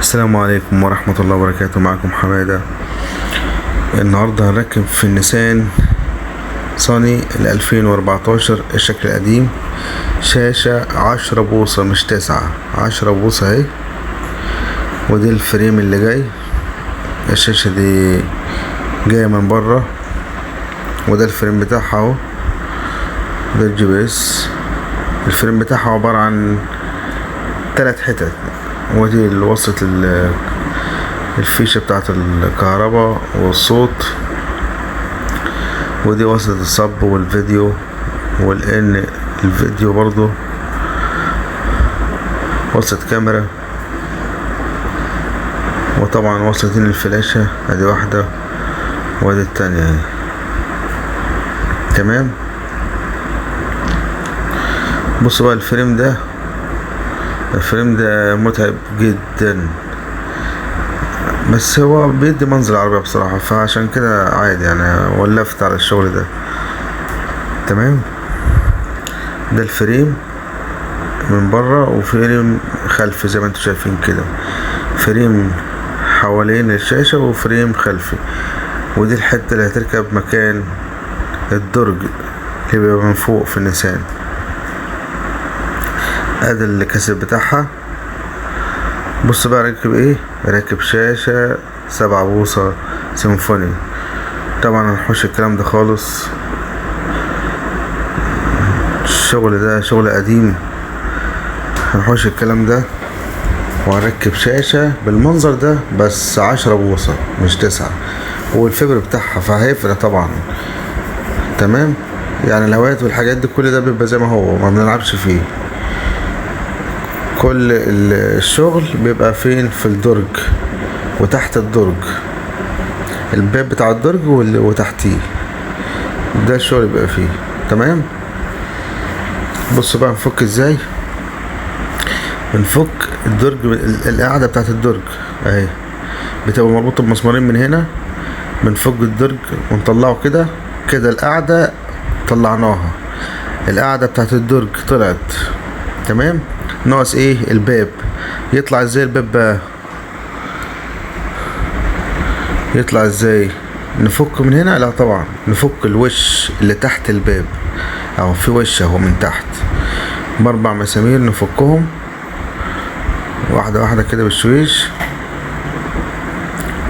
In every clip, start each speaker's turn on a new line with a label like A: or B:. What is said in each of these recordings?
A: السلام عليكم ورحمة الله وبركاته. معكم حمادة. النهاردة هنركب في النيسان صاني 2014 الشكل القديم، شاشة 10 بوصة مش 9، 10 بوصة اهي. ودي الفريم اللي جاي، الشاشة دي جاية من بره، وده الفريم بتاعها اهو، ده الجي بي اس. الفريم بتاعها عبارة عن 3 حتت، ودي اللي وصلت الفيشة بتاعت الكهرباء والصوت، ودي وصلت الصب والفيديو والان الفيديو برضو، وصلت كاميرا، وطبعا وصلتين الفلاشة، ادي واحدة وادي التانية اهي. تمام. بصوا بقى الفريم ده متعب جدا، بس هو بيدي منظر عربية بصراحة، فعشان كده عادي يعني ولفت على الشغل ده. تمام. ده الفريم من بره، وفريم خلفي زي ما انتوا شايفين كده، فريم حوالين الشاشة وفريم خلفي. ودي الحتة اللي هتركب مكان الدرج اللي بيبقى من فوق في النيسان. ادي الكاسيت بتاعها. بص بقى راكب ايه، راكب شاشة 7 بوصة سيمفوني. طبعا هنحوش الكلام ده خالص، الشغل ده شغل قديم، هنحوش الكلام ده وهنركب شاشة بالمنظر ده بس 10 بوصة مش 9، والفبر بتاعها فهيفرق طبعا. تمام. يعني الهوايات والحاجات دي كل ده بيبقى زي ما هو، ما بنلعبش فيه. كل الشغل بيبقى فين؟ في الدرج وتحت الدرج، الباب بتاع الدرج وتحتيه، ده الشغل بيبقى فيه. تمام. بصوا بقى نفك ازاي. بنفك الدرج، القاعدة بتاعت الدرج اهي بتبقى مربوطة بمسمارين من هنا. بنفك الدرج ونطلعه كده القاعدة طلعناها، القاعدة بتاعت الدرج طلعت. تمام. ناقص ايه؟ الباب. يطلع ازاي الباب بقى؟ يطلع ازاي؟ نفك من هنا؟ لا طبعا نفك الوش اللي تحت الباب، اهو في وش اهو من تحت ب4 مسامير، نفكهم واحدة واحدة كده بالشويش.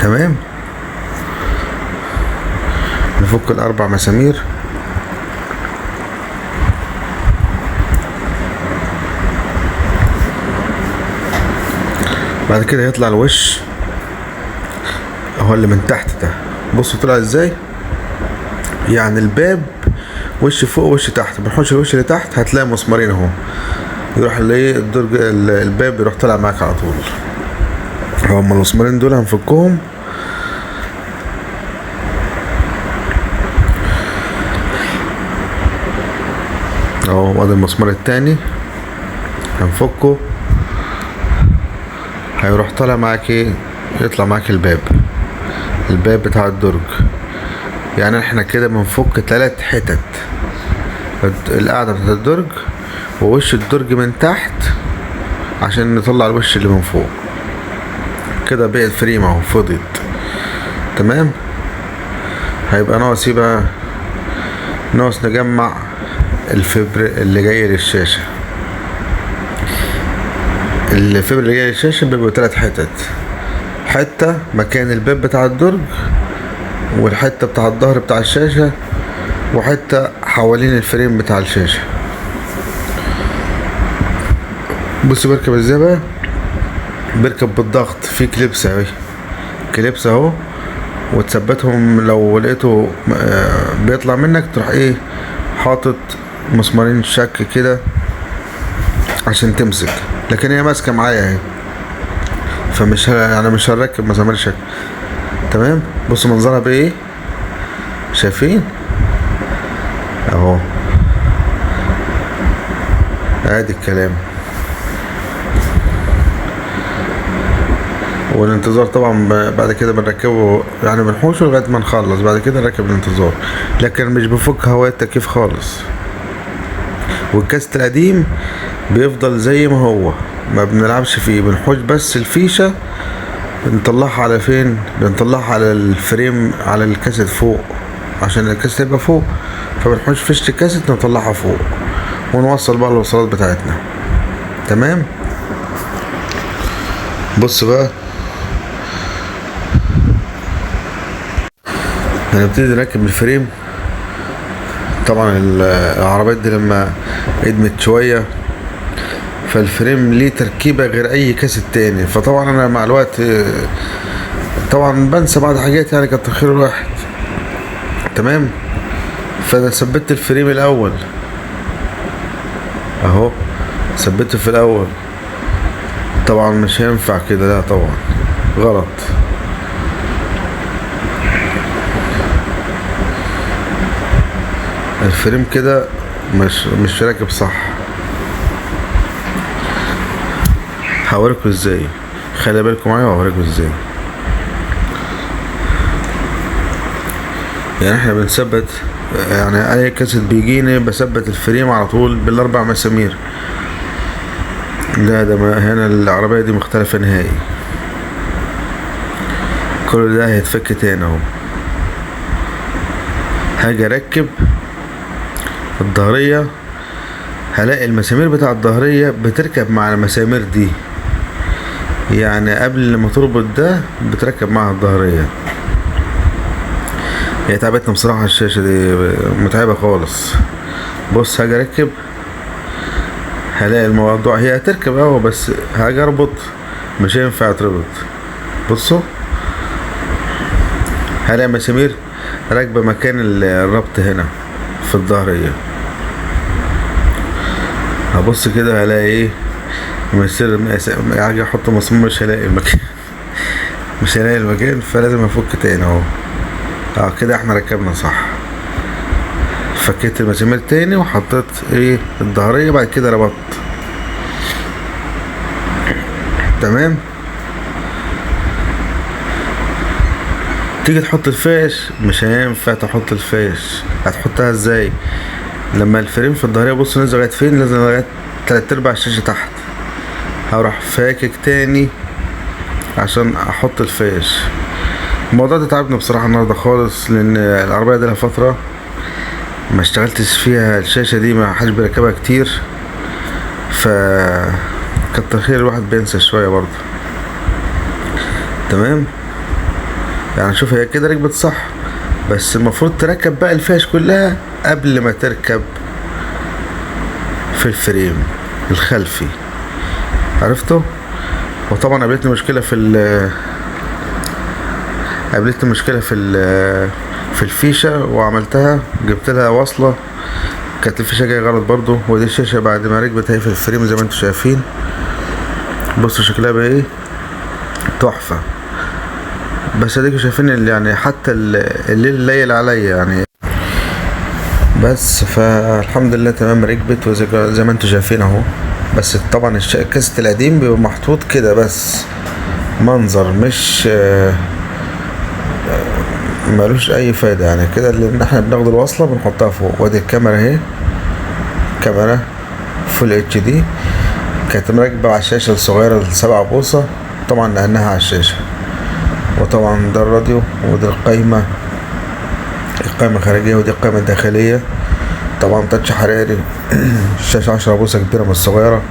A: تمام. نفك ال4 مسامير. بعد كده يطلع الوش هو اللي من تحت ده. بصوا طلع ازاي، يعني الباب وش فوق وش تحت. بنحوش الوش اللي تحت هتلاقي مسمارين اهو، يروح الايه الدرج الباب يروح طالع معاك على طول. هما المسمارين دول هنفكهم اهو، وادي المسمار التاني هنفكه، هيروح طالع معاك ايه، يطلع معاك الباب بتاع الدرج. يعني احنا كده بنفك 3 حتت، القاعدة بتاعت الدرج ووش الدرج من تحت عشان نطلع الوش اللي من فوق كده. بقى الفريم اهو فضيت. تمام. هيبقى ناقص بقى، ناقص نجمع الفبر اللي جاي للشاشة. الفبر اللي جاي للشاشة بيبقى 3 حتت، حتة مكان الباب بتاع الدرج، والحتة بتاع الظهر بتاع الشاشة، وحتة حوالين الفريم بتاع الشاشة. بصوا بركب ازاي بقى. بركب بالضغط في كليبس اهي، كليبس اهو، وتثبتهم. لو لقيته بيطلع منك تروح ايه حاطط مسمارين شك كده عشان تمسك، لكن هي ماسكه معايا اهي، فمش يعني مش هنركب مسامير شك. تمام. بصوا منظرها بايه، شايفين اهو، ادي الكلام. والانتظار طبعا بعد كده بنركبه، يعني بنحوشه لغايه ما نخلص، بعد كده نركب الانتظار، لكن مش بفك هواء التكييف خالص. والكاست القديم بيفضل زي ما هو، ما بنلعبش فيه، بنحوش بس الفيشة بنطلعها على فين؟ بنطلعها على الفريم، على الكاسيت فوق، عشان الكاسيت يبقى فوق، فبنحوش فيشة الكاسيت نطلعها فوق ونوصل بقى الوصلات بتاعتنا. تمام. بص بقى، هنبتدي نركب الفريم. طبعا العربيات دي لما قدمت شوية فالفريم ليه تركيبة غير اي كاسيت تاني، فطبعا انا مع الوقت طبعا بنسى بعض حاجات، يعني كتر خير الواحد. تمام. فانا ثبت الفريم الاول اهو، ثبته في الاول. طبعا مش هينفع كده، لا طبعا غلط. الفريم كده مش راكب صح. هوريكم ازاي، خلي بالكم معايا وهوريكم ازاي. يعني احنا بنثبت، يعني اي كاسيت بيجيني بثبت الفريم على طول بالاربع مسامير. لا ده هنا العربية دي مختلفة نهائي، كل ده هيتفك تاني اهو. هاجي اركب الظهرية، هلاقي المسامير بتاع الظهرية بتركب مع المسامير دي، يعني قبل ما تربط ده بتركب معها الظهرية. هي تعبتنا بصراحة، الشاشة دي متعبة خالص. بص هاجي اركب، هلاقي الموضوع هي هتركب اهو، بس هاجي اربط مش هينفع تربط. بصوا هلاقي مسامير راكبة مكان الربط هنا في الظهرية. هبص كده هلاقي ايه، هاجي احط مسمار مش هلاقي المكان مش هلاقي المكان، فلازم افك تاني اهو. كده احنا ركبنا صح. فكيت المسامير تاني وحطيت ايه الظهرية، بعد كده ربطت. تمام. تيجي تحط الفيش، مش هينفع تحط الفيش. هتحطها ازاي؟ لما الفريم في الظهرية بص نزل لغاية فين، لازم لغاية 3/4 الشاشة تحت. هروح فاكك تاني عشان احط الفيش. الموضوع ده تعبني بصراحة النهاردة خالص، لان العربية دي لها فترة ما اشتغلتش فيها، الشاشة دي ما حدش بيركبها كتير، ف كتر خير الواحد بينسى شوية برضه. تمام. يعني شوف هي كده ركبت صح، بس المفروض تركب بقى الفيش كلها قبل ما تركب في الفريم الخلفي. عرفتوا؟ وطبعا قابلتني مشكلة في الفيشة، وعملتها جبت لها وصلة، كانت الفيشة جاية غلط برضو. ودي الشاشة بعد ما ركبت هي في الفريم زي ما انتم شايفين. بصوا شكلها بقى ايه، تحفة. بس اديكوا شايفين اللي يعني حتى الليل ليل عليا يعني. بس فالحمد لله تمام ركبت، وزي ما انتم شايفين اهو. بس طبعا الكاسيت القديم بيبقى محطوط كده بس منظر، مش ملوش اي فايدة يعني كده، لان احنا بناخد الوصلة بنحطها فوق. وادي الكاميرا اهي، كاميرا فول اتش دي، كانت مركبة على الشاشة الصغيرة 7 بوصة، طبعا نقلناها على الشاشة. وطبعا ده الراديو، ودي القايمة خارجية، ودي القايمة الداخلية. طبعا تاتش حراري الشاشة 10 بوصة كبيرة من الصغيرة،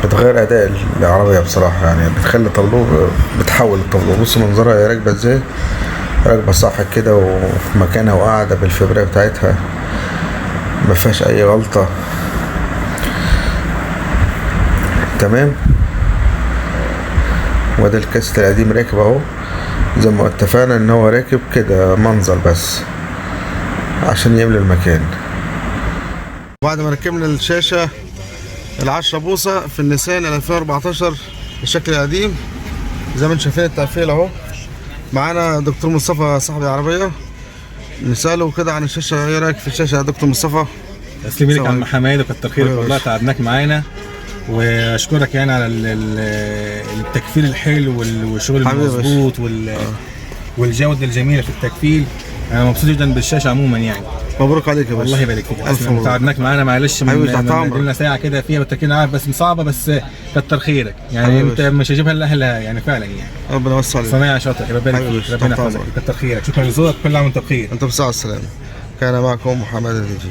A: بتغير اداء العربية بصراحة، يعني بتخلي بتحول الطابلو. بص منظرها هي راكبة ازاي، راكبة صح كده وفي مكانها وقاعدة بالفبرية بتاعتها، مفيهاش اي غلطة. تمام. وده الكاسيت القديم راكب اهو، زي ما اتفقنا ان هو راكب كده منظر بس عشان يملى المكان. بعد ما ركبنا الشاشة 10 بوصة في النيسان 2014 الشكل القديم زي ما انتم شايفين التقفيل اهو. معانا دكتور مصطفى صاحب العربية، نسأله كده عن الشاشة. ايه رايك في الشاشة يا دكتور مصطفى؟
B: تسلم لك يا عم حماده، كتر خيرك والله، تعبناك معانا، واشكرك يعني على التكفيل الحلو والشغل المظبوط والجودة الجميلة في التكفيل. انا مبسوط جدا بالشاشة عموما يعني.
A: مبروك عليك يا باشا.
B: الله يبارك فيك.
A: الف مبروك.
B: تعبناك معانا معلش،
A: من
B: لنا ساعه كده فيها بالتاكيد، عارف بس صعبه، بس كتر خيرك يعني. انت مش هجيبها الا اهلها يعني فعلا يعني.
A: ربنا يوسع عليك.
B: صنايع شاطر، ربنا يبارك فيك، ربنا يحفظك، كتر خيرك، شكرا لذوقك، كل عام وانت بخير.
A: انت بصحة السلامة. كان معكم محمد الدجي.